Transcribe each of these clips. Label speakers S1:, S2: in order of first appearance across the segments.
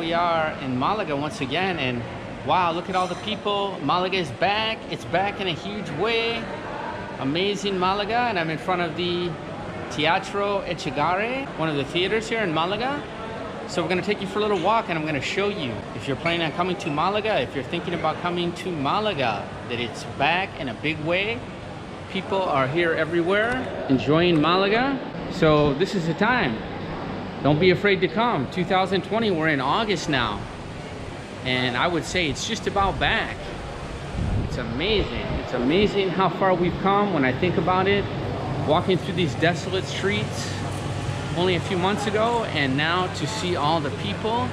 S1: we are in Malaga once again, and wow, look at all the people. Malaga is back. It's back in a huge way. Amazing Malaga, and I'm in front of the Teatro Echegaray, one of the theaters here in Malaga. So we're going to take you for a little walk, and I'm going to show you, if you're planning on coming to Malaga, if you're thinking about coming to Malaga, that it's back in a big way. People are here everywhere enjoying Malaga. So this is the time. Don't be afraid to come. 2020, we're in August now. And I would say it's just about back. It's amazing. It's amazing how far we've come when I think about it. Walking through these desolate streets only a few months ago, and now to see all the people,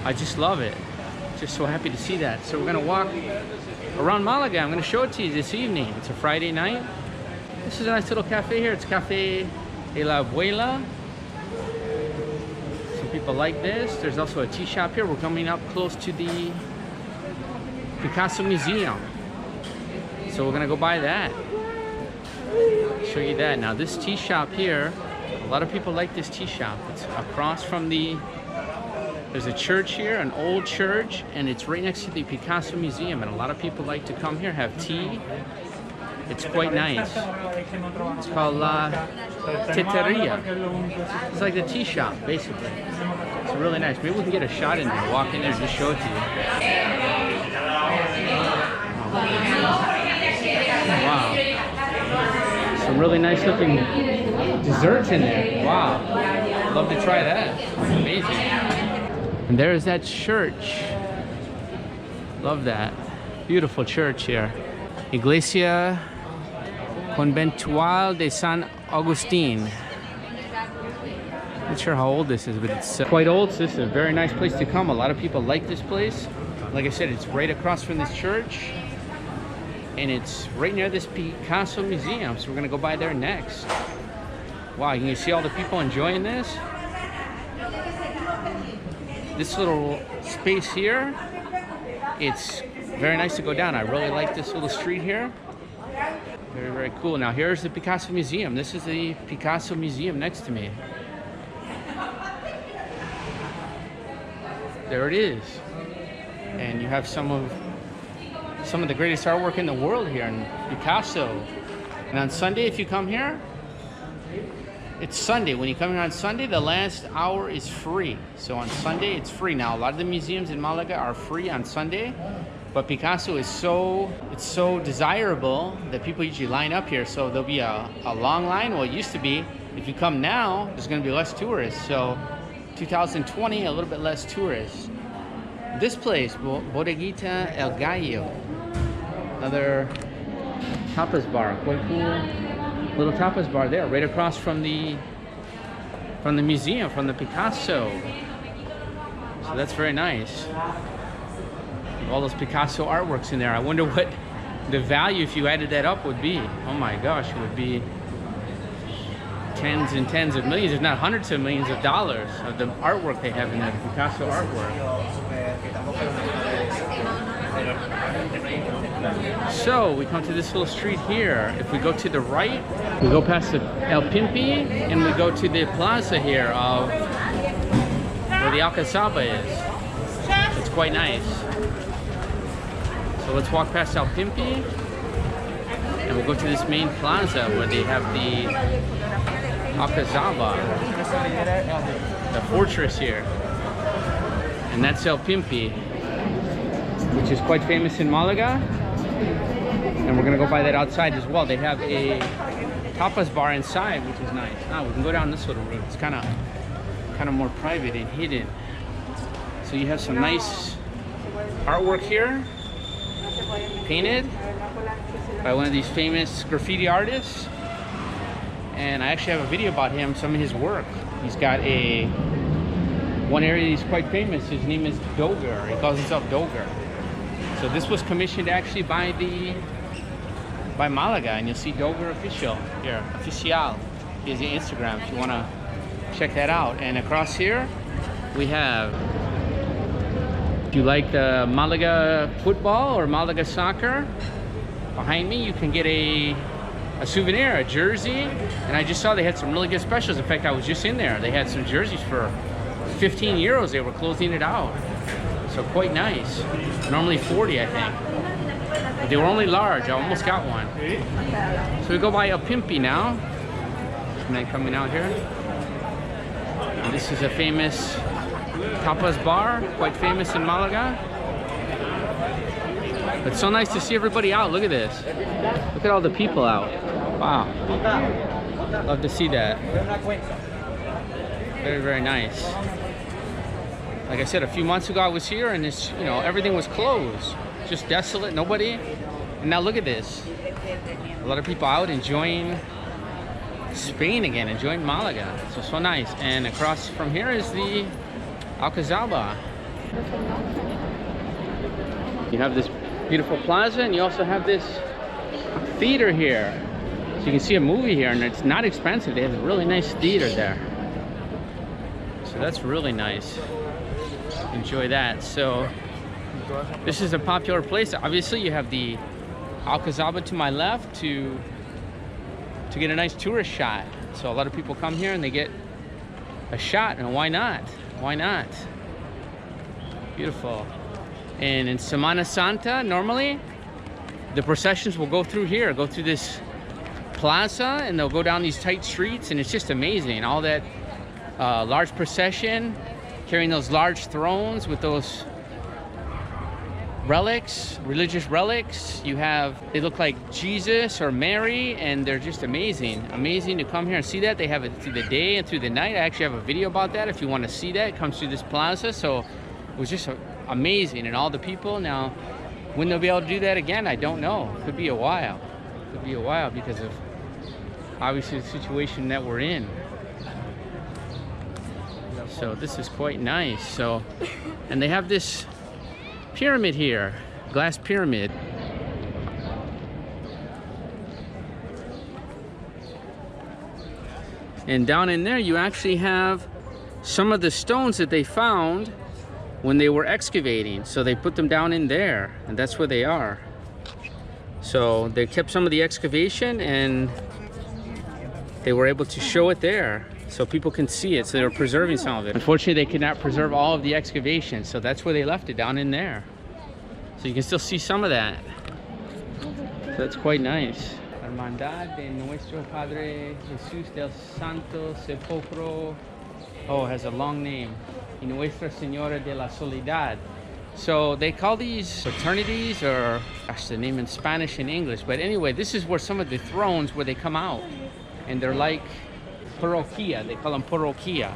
S1: I just love it. Just so happy to see that. So we're gonna walk around Malaga. I'm gonna show it to you this evening. It's a Friday night. This is a nice little cafe here. It's Cafe de la Abuela. Some people like this. There's also a tea shop here. We're coming up close to the Picasso Museum. So we're gonna go by that. Show you that. Now this tea shop here, a lot of people like this tea shop. It's across from there's a church here, an old church, and it's right next to the Picasso Museum, and a lot of people like to come here, have tea. It's quite nice. It's called La Teteria. It's like the tea shop, basically. It's really nice. Maybe we can get a shot in there, walk in there and just show it to you. Wow. Some really nice looking desserts in there. Wow. Love to try that. Amazing. And there's that church. Love that. Beautiful church here. Iglesia Conventual de San Agustin. Not sure how old this is, but it's quite old. So this is a very nice place to come. A lot of people like this place. Like I said, it's right across from this church. And it's right near this Picasso Museum, so we're gonna go by there next. Wow, you can see all the people enjoying this. This little space here, it's very nice to go down. I really like this little street here. Very, very cool. Now here's the Picasso Museum. This is the Picasso Museum next to me. There it is. And you have some of the greatest artwork in the world here in Picasso. And on Sunday, if you come here, it's Sunday. When you come here on Sunday, the last hour is free. So on Sunday, it's free. Now, a lot of the museums in Malaga are free on Sunday, but Picasso is so desirable that people usually line up here. So there'll be a long line. Well, it used to be. If you come now, there's going to be less tourists. So 2020, a little bit less tourists. This place, Bodeguita El Gallo, another tapas bar, quite cool little tapas bar there, right across from the museum, from the Picasso. So that's very nice. All those Picasso artworks in there. I wonder what the value, if you added that up, would be. Oh my gosh, it would be tens and tens of millions, if not hundreds of millions of dollars of the artwork they have in there, the Picasso artwork. So we come to this little street here. If we go to the right, we go past the El Pimpi, and we go to the plaza here of where the Alcazaba is. It's quite nice. So let's walk past El Pimpi, and we'll go to this main plaza where they have the Alcazaba, the fortress here. And that's El Pimpi, which is quite famous in Malaga. And we're gonna go by that outside as well. They have a tapas bar inside, which is nice. Now we can go down this little route. It's kind of more private and hidden. So you have some nice artwork here, painted by one of these famous graffiti artists. And I actually have a video about him, some of his work. He's got one area he's quite famous. His name is Doger. He calls himself Doger. So this was commissioned actually by Malaga, and you'll see Doger official here, oficial. Here's the Instagram if you want to check that out. And across here we have, if you like the Malaga football or Malaga soccer, behind me you can get a souvenir, a jersey. And I just saw they had some really good specials. In fact, I was just in there. They had some jerseys for 15 euros they were closing it out. So quite nice. Normally 40, I think. But they were only large. I almost got one. So we go by El Pimpi now. And then coming out here. And this is a famous Tapas Bar, quite famous in Malaga. It's so nice to see everybody out. Look at this. Look at all the people out. Wow. Love to see that. Very, very nice. Like I said, a few months ago I was here and it's, you know, everything was closed. Just desolate, nobody. And now look at this. A lot of people out enjoying Spain again, enjoying Malaga. So nice. And across from here is the Alcazaba. You have this beautiful plaza and you also have this theater here. So you can see a movie here and it's not expensive. They have a really nice theater there. So that's really nice. Enjoy that. So this is a popular place. Obviously you have the Alcazaba to my left to get a nice tourist shot. So a lot of people come here and they get a shot, and why not? Why not? Beautiful. And in Semana Santa, normally the processions will go through here, go through this plaza, and they'll go down these tight streets, and it's just amazing. All that large procession carrying those large thrones with those relics, religious relics. You have, they look like Jesus or Mary, and they're just amazing. Amazing to come here and see that. They have it through the day and through the night. I actually have a video about that if you want to see that. It comes through this plaza. So it was just amazing, and all the people. Now, when they'll be able to do that again, I don't know. Could be a while. Could be a while because of obviously the situation that we're in. So this is quite nice. So, and they have this pyramid here, glass pyramid. And down in there you actually have some of the stones that they found when they were excavating. So they put them down in there, and that's where they are. So they kept some of the excavation and they were able to show it there so people can see it. So they were preserving some of it. Unfortunately, they could not preserve all of the excavation, so that's where they left it, down in there. So you can still see some of that. So that's quite nice. Hermandad de Nuestro Padre Jesús del Santo Sepulcro. Oh, it has a long name. Y Nuestra Señora de la Soledad. So they call these fraternities, or gosh, the name in Spanish and English. But anyway, this is where some of the thrones where they come out, and they're like parroquia. They call them parroquia.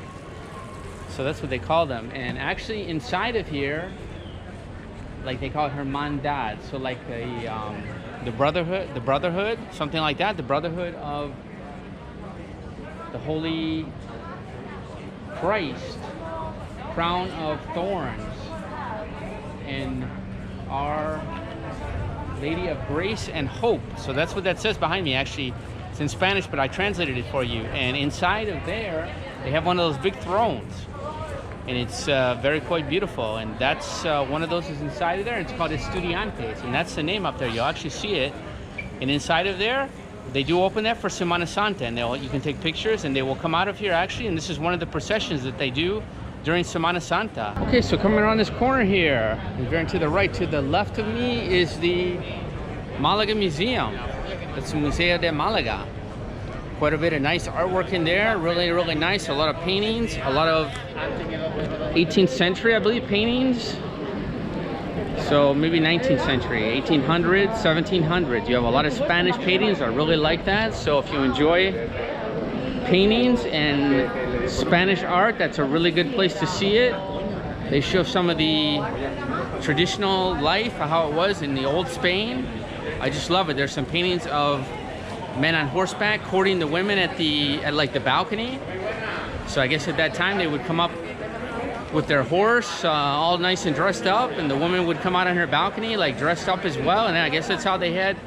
S1: So that's what they call them. And actually, inside of here, like they call it hermandad. So like the brotherhood, something like that. The brotherhood of the Holy Christ, crown of thorns, and Our Lady of Grace and Hope. So that's what that says behind me. Actually, it's in Spanish, but I translated it for you. And inside of there, they have one of those big thrones, and it's very quite beautiful. And that's one of those is inside of there. It's called Estudiantes, and that's the name up there. You'll actually see it. And inside of there, they do open that for Semana Santa, and you can take pictures, and they will come out of here actually. And this is one of the processions that they do during Semana Santa. Okay, so coming around this corner here, and very to the right, to the left of me is the Malaga Museum. It's the Museo de Málaga. Quite a bit of nice artwork in there, really, really nice. A lot of paintings, a lot of 18th century, I believe, paintings. So maybe 19th century, 1800s, 1700s. You have a lot of Spanish paintings. I really like that. So if you enjoy paintings and Spanish art, that's a really good place to see it. They show some of the traditional life, how it was in the old Spain. I just love it. There's some paintings of men on horseback courting the women at like the balcony. So I guess at that time they would come up with their horse, all nice and dressed up, and the woman would come out on her balcony like dressed up as well. And I guess that's how they had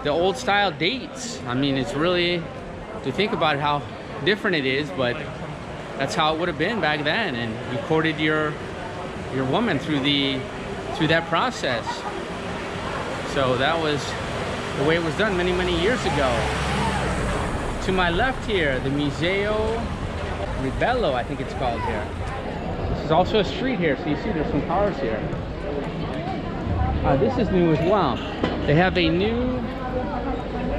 S1: the old style dates. I mean, it's really, to think about how different it is, but that's how it would have been back then. And you courted your woman through that process. So that was the way it was done many, many years ago. To my left here, the Museo Ribello, I think it's called here. There's also a street here, so you see there's some cars here. This is new as well. They have a new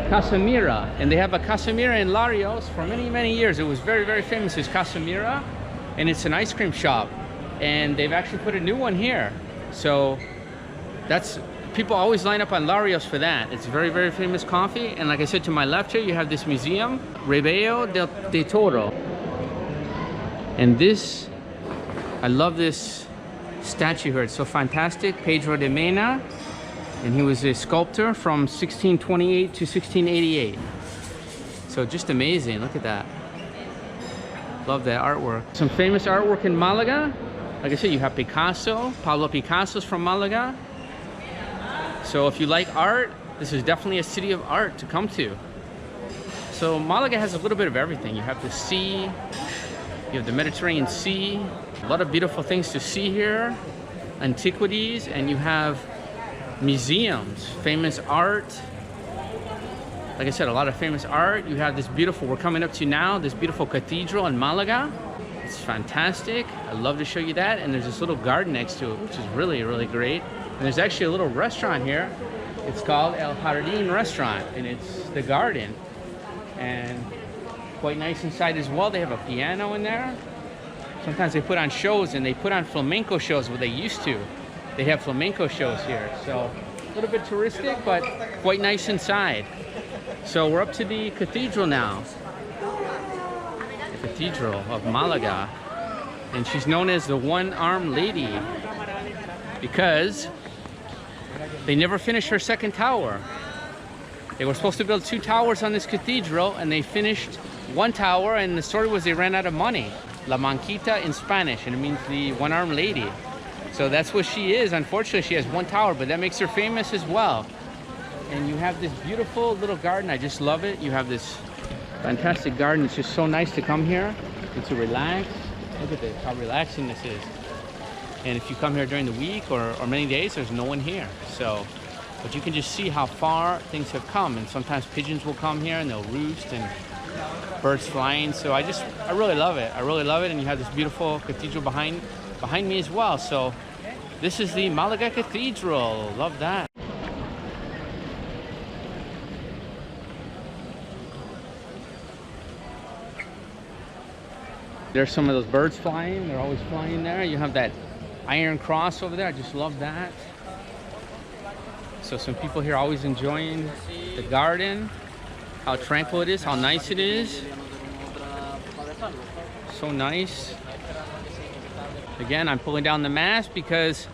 S1: Casamira, and they have a Casamira in Larios for many, many years. It was very, very famous as Casamira, and it's an ice cream shop. And they've actually put a new one here. So that's, people always line up on Larios for that. It's very, very famous coffee. And like I said, to my left here, you have this museum, Rebello de Toro. And this, I love this statue here. It's so fantastic. Pedro de Mena. And he was a sculptor from 1628 to 1688. So just amazing. Look at that. Love that artwork. Some famous artwork in Malaga. Like I said, you have Picasso. Pablo Picasso's from Malaga. So if you like art, this is definitely a city of art to come to. So Malaga has a little bit of everything. You have the sea, you have the Mediterranean Sea, a lot of beautiful things to see here, antiquities, and you have museums, famous art. Like I said, a lot of famous art. You have this beautiful, we're coming up to now, this beautiful cathedral in Malaga. It's fantastic. I love to show you that. And there's this little garden next to it, which is really, really great. And there's actually a little restaurant here. It's called El Jardín Restaurant, and it's the garden. And quite nice inside as well. They have a piano in there. Sometimes they put on shows, and they put on flamenco shows, what they used to. They have flamenco shows here. So a little bit touristic, but quite nice inside. So we're up to the cathedral now. The Cathedral of Malaga. And she's known as the one-armed lady because they never finished her second tower. They were supposed to build 2 towers on this cathedral, and they finished 1 tower, and the story was they ran out of money. La Manquita in Spanish, and it means the one-armed lady. So that's what she is. Unfortunately, she has 1 tower, but that makes her famous as well. And you have this beautiful little garden. I just love it. You have this fantastic garden. It's just so nice to come here and to relax. Look at this, how relaxing this is. And if you come here during the week or many days, there's no one here. So, but you can just see how far things have come. And sometimes pigeons will come here and they'll roost, and birds flying. So I really love it. I really love it. And you have this beautiful cathedral behind me as well. So this is the Malaga Cathedral. Love that. There's some of those birds flying. They're always flying there. You have that iron cross over there. I just love that. So some people here always enjoying the garden, how tranquil it is, how nice it is. So nice. Again, I'm pulling down the mask because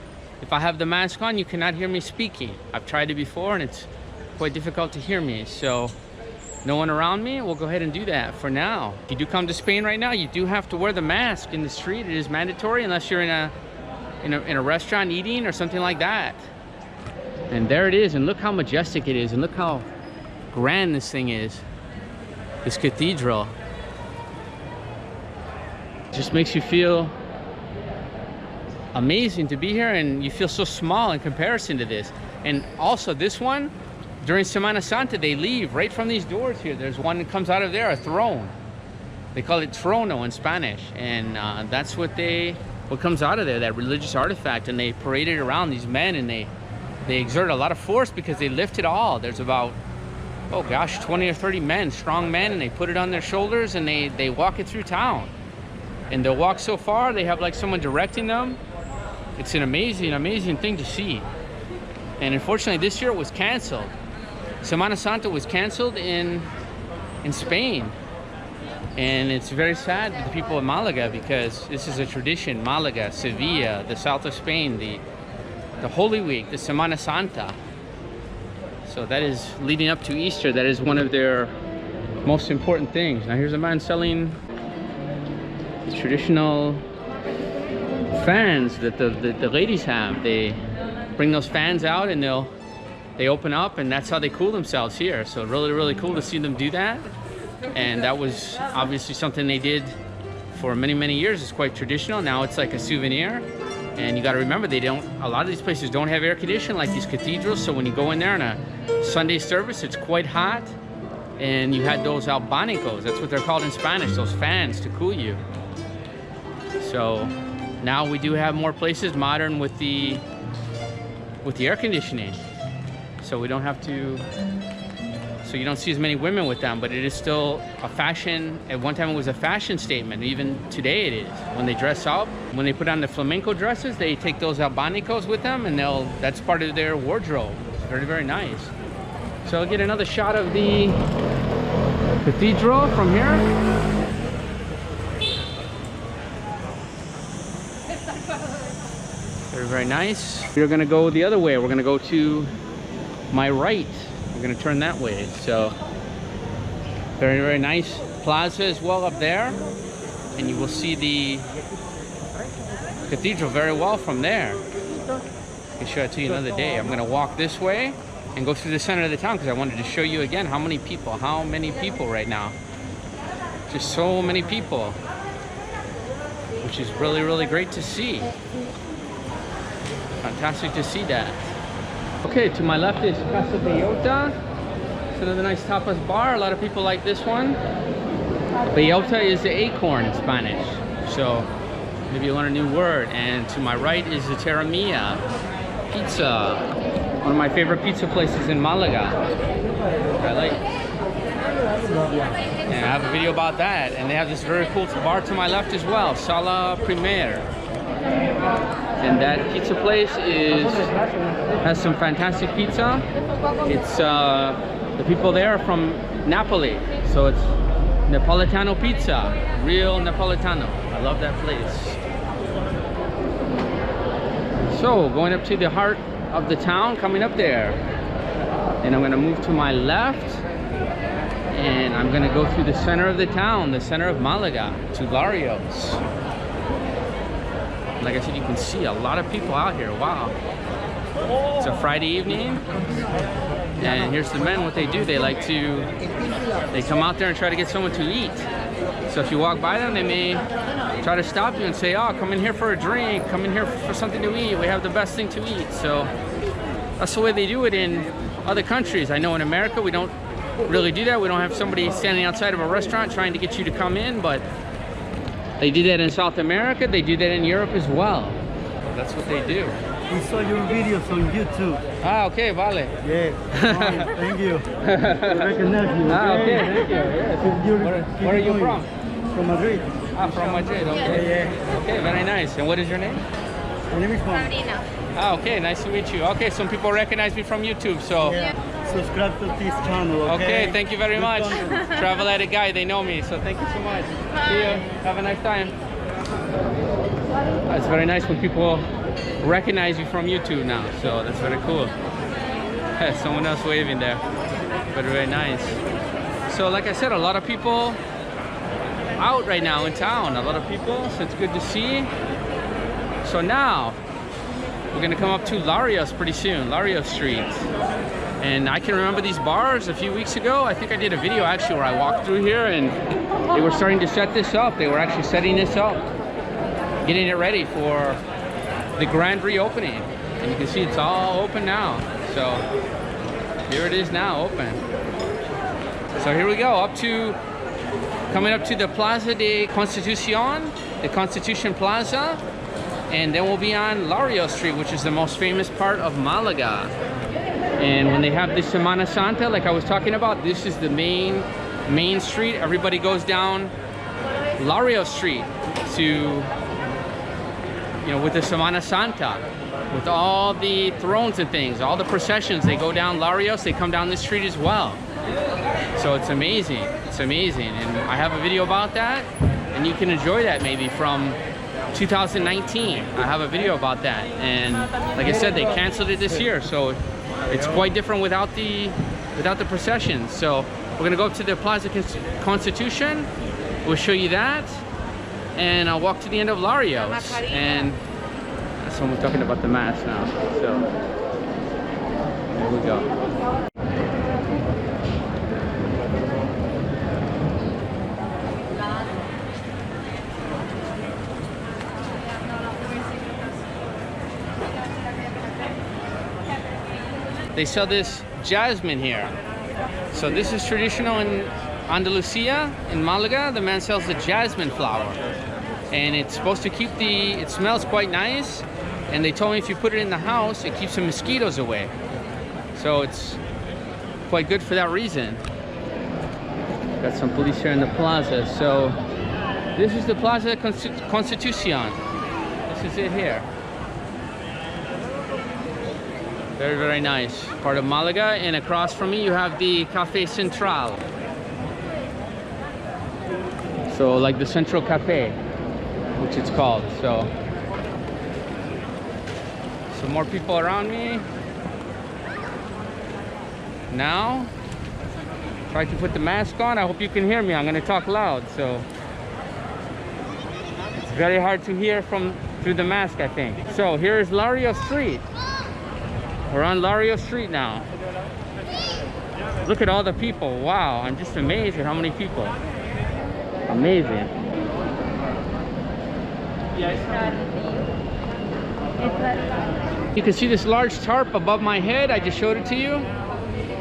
S1: if I have the mask on, you cannot hear me speaking. I've tried it before and it's quite difficult to hear me. So no one around me, we'll go ahead and do that for now. If you do come to Spain right now, you do have to wear the mask in the street. It is mandatory unless you're in a restaurant eating or something like that. And there it is, and look how majestic it is, and look how grand this thing is. This cathedral. It just makes you feel amazing to be here, and you feel so small in comparison to this. And also this one, during Semana Santa, they leave right from these doors here. There's one that comes out of there, a throne. They call it trono in Spanish. And that's what comes out of there, that religious artifact. And they parade it around, these men, and they exert a lot of force because they lift it all. There's about, oh gosh, 20 or 30 men, strong men, and they put it on their shoulders and they walk it through town. And they'll walk so far, they have like someone directing them. It's an amazing, amazing thing to see. And unfortunately, this year it was canceled. Semana Santa was canceled in Spain, and it's very sad to the people of Malaga because this is a tradition. Malaga, Sevilla, the south of Spain, the Holy Week, the Semana Santa. So that is leading up to Easter. That is one of their most important things. Now here's a man selling the traditional fans that the ladies have. They bring those fans out and they open up, and that's how they cool themselves here. So really, really cool to see them do that. And that was obviously something they did for many, many years. It's quite traditional. Now it's like a souvenir. And you got to remember, a lot of these places don't have air conditioning like these cathedrals. So when you go in there on a Sunday service, it's quite hot. And you had those abanicos, that's what they're called in Spanish, those fans to cool you. So now we do have more places modern with the air conditioning, so we don't have to, so you don't see as many women with them, but it is still a fashion. At one time it was a fashion statement. Even today it is. When they dress up, when they put on the flamenco dresses, they take those abanicos with them, and that's part of their wardrobe. It's very, very nice. So I'll get another shot of the cathedral from here. Very, very nice. We're gonna go the other way. We're gonna go to my right. We're gonna turn that way. So very, very nice plaza as well up there, and you will see the cathedral very well from there. I can show it to you another day. I'm gonna walk this way and go through the center of the town because I wanted to show you again how many people right now. Just so many people, which is really, really great to see. Fantastic to see that. Okay, to my left is Casa Bellota. It's another nice tapas bar. A lot of people like this one. Bellota is the acorn in Spanish, so maybe you learn a new word. And to my right is the Terra Mia Pizza, one of my favorite pizza places in Malaga. I like. And I have a video about that. And they have this very cool bar to my left as well, Sala Primer. And that pizza place has some fantastic pizza. It's the people there are from Napoli, so it's Napolitano pizza, real Napolitano. I love that place. So going up to the heart of the town, coming up there, and I'm gonna move to my left, and I'm gonna go through the center of the town, the center of Malaga, to Larios. Like I said, you can see a lot of people out here. Wow. It's a Friday evening, and here's the men. What they do, they come out there and try to get someone to eat. So if you walk by them, they may try to stop you and say, oh, come in here for a drink, come in here for something to eat, we have the best thing to eat. So that's the way they do it in other countries. I know in America we don't really do that. We don't have somebody standing outside of a restaurant trying to get you to come in, but they do that in South America. They do that in Europe as well. That's what they do.
S2: We saw your videos on YouTube.
S1: Ah, okay, vale.
S2: Yeah, thank you. I recognize you.
S1: Ah, okay, thank you. Yes. Where are you from?
S2: From Madrid.
S1: Ah, from Madrid, okay.
S2: Yeah.
S1: Okay, very nice. And what is your name?
S2: My name is Juan.
S1: Ah, okay, nice to meet you. Okay, some people recognize me from YouTube, so.
S2: Yeah. Subscribe to this channel, okay?
S1: Okay, thank you very much. Travel Addict Guy, they know me, so thank you so much. See you. Have a nice time. It's very nice when people recognize you from YouTube now, so that's very cool. Someone else waving there. Very, very nice. So like I said, a lot of people out right now in town. A lot of people, so it's good to see. So now, we're gonna come up to Larios pretty soon, Lario Street. And I can remember these bars a few weeks ago. I think I did a video actually where I walked through here and they were starting to set this up. They were actually setting this up, getting it ready for the grand reopening. And you can see it's all open now. So here it is now, open. So here we go, coming up to the Plaza Constitución, the Constitution Plaza. And then we'll be on Lario Street, which is the most famous part of Malaga. And when they have the Semana Santa, like I was talking about, this is the main street. Everybody goes down Lario Street to, with the Semana Santa, with all the thrones and things, all the processions, they go down Larios, they come down this street as well. So it's amazing, And I have a video about that, and you can enjoy that maybe from 2019. I have a video about that, and like I said, they canceled it this year, so it's quite different without the processions. So we're gonna go up to the Plaza Constitution. We'll show you that, and I'll walk to the end of Larios. And that's when we're talking about the mass now. So there we go. They sell this jasmine here. So this is traditional in Andalusia, in Malaga. The man sells the jasmine flower. and it's supposed to keep it smells quite nice, and they told me if you put it in the house, it keeps the mosquitoes away. So it's quite good for that reason. Got some police here in the plaza. So this is the Plaza Constitution. This is it here. Very, very nice. Part of Malaga, and across from me you have the Café Central. So like the Central Cafe, which it's called. So more people around me. Now, try to put the mask on. I hope you can hear me. I'm gonna talk loud, so it's very hard to hear through the mask, I think. So here's Lario Street. We're on Lario Street now. Look at all the people. Wow, I'm just amazed at how many people. Amazing. You can see this large tarp above my head. I just showed it to you.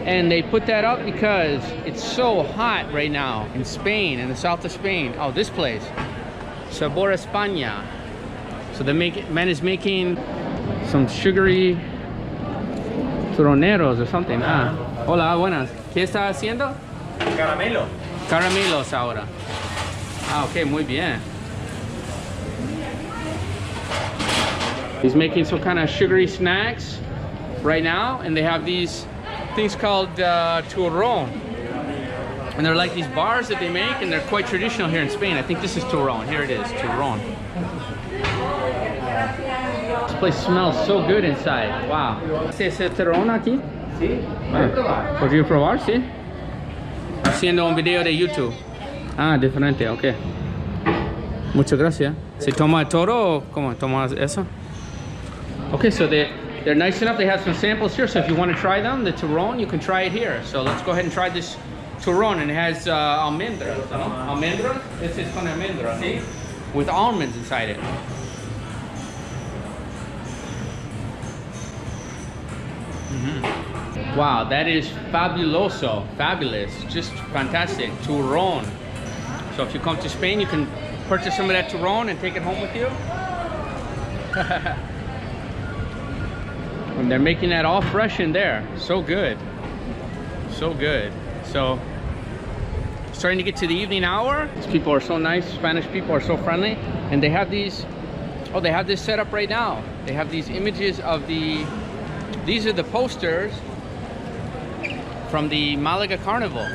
S1: And they put that up because it's so hot right now in Spain, in the south of Spain. Oh, this place. Sabor España. So the man is making some sugary turroneros or something. Ah, hola, buenas. ¿Qué está haciendo?
S3: Caramelo.
S1: Caramelos ahora. Ah, ok, muy bien. He's making some kind of sugary snacks right now, and they have these things called turrón. And they're like these bars that they make, and they're quite traditional here in Spain. I think this is turrón. Here it is, turrón. This place smells so good inside. Wow. ¿Es turrón aquí?
S3: Sí, ¿puedes probar?
S1: ¿Podría probar? Sí. Haciendo un video de YouTube. Ah, diferente, ok. Muchas gracias. ¿Se toma todo o cómo tomas eso? Okay, so they're nice enough. They have some samples here, so if you want to try them, the turrón, you can try it here. So let's go ahead and try this turrón, and it has almendras, no? Almendras? This is con almendras, ¿sí? With almonds inside it. Wow, that is fabuloso, fabulous, just fantastic. Turrón. So if you come to Spain, you can purchase some of that turrón and take it home with you. And they're making that all fresh in there. So good. So good. So, starting to get to the evening hour. These people are so nice. Spanish people are so friendly. And they have these, oh, they have this set up right now. They have these images of these are the posters from the Malaga Carnival,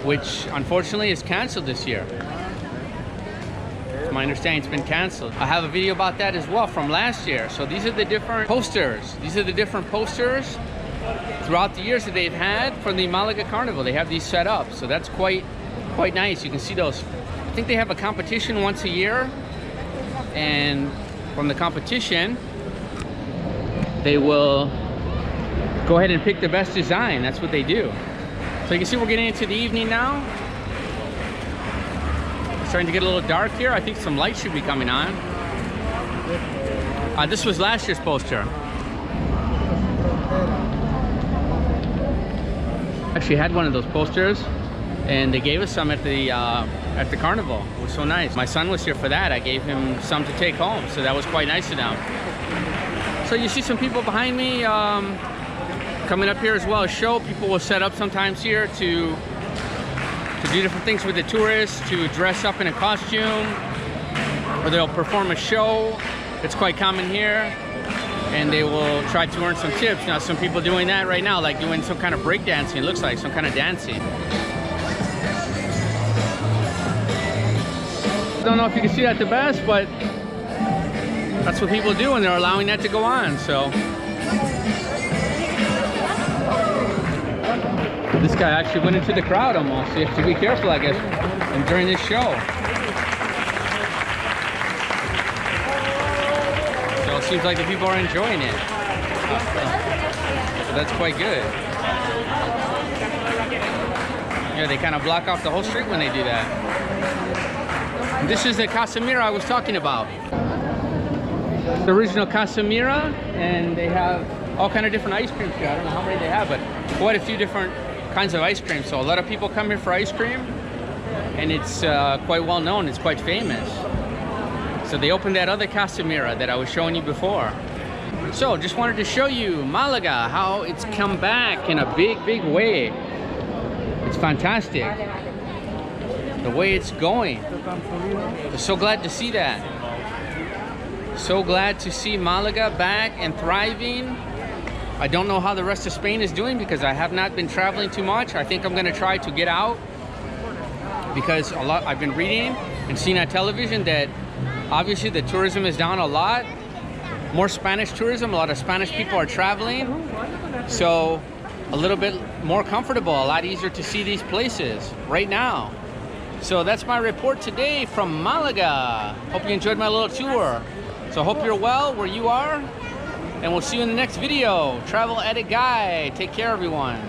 S1: which unfortunately is canceled this year. To my understanding, it's been canceled. I have a video about that as well from last year. So these are the different posters. These are the different posters throughout the years that they've had from the Malaga Carnival. They have these set up, so that's quite nice. You can see those. I think they have a competition once a year, and from the competition, they will go ahead and pick the best design. That's what they do. So you can see we're getting into the evening now. It's starting to get a little dark here. I think some light should be coming on. This was last year's poster. Actually had one of those posters, and they gave us some at the carnival. It was so nice. My son was here for that. I gave him some to take home, so that was quite nice of them. So you see some people behind me coming up here as well. Show people will set up sometimes here to do different things with the tourists, to dress up in a costume, or they'll perform a show. It's quite common here, and they will try to earn some tips. Now, some people doing that right now, like doing some kind of break dancing. It looks like some kind of dancing. Don't know if you can see that the best, but that's what people do, and they're allowing that to go on. So this guy actually went into the crowd almost. So you have to be careful, I guess, and during this show. So it seems like the people are enjoying it. So that's quite good. Yeah, they kind of block off the whole street when they do that. This is the Casamira I was talking about. The original Casamira, and they have all kind of different ice creams here. I don't know how many they have, but quite a few different kinds of ice cream. So a lot of people come here for ice cream, and it's quite well known. It's quite famous. So they opened that other Casa Mira that I was showing you before. So just wanted to show you Malaga, how it's come back in a big way. It's fantastic the way it's going. I'm so glad to see that. So glad to see Malaga back and thriving. I don't know how the rest of Spain is doing because I have not been traveling too much. I think I'm gonna try to get out because I've been reading and seeing on television that obviously the tourism is down a lot. More Spanish tourism, a lot of Spanish people are traveling. So a little bit more comfortable, a lot easier to see these places right now. So that's my report today from Malaga. Hope you enjoyed my little tour. So hope you're well where you are, and we'll see you in the next video. Travel Edit Guy. Take care, everyone.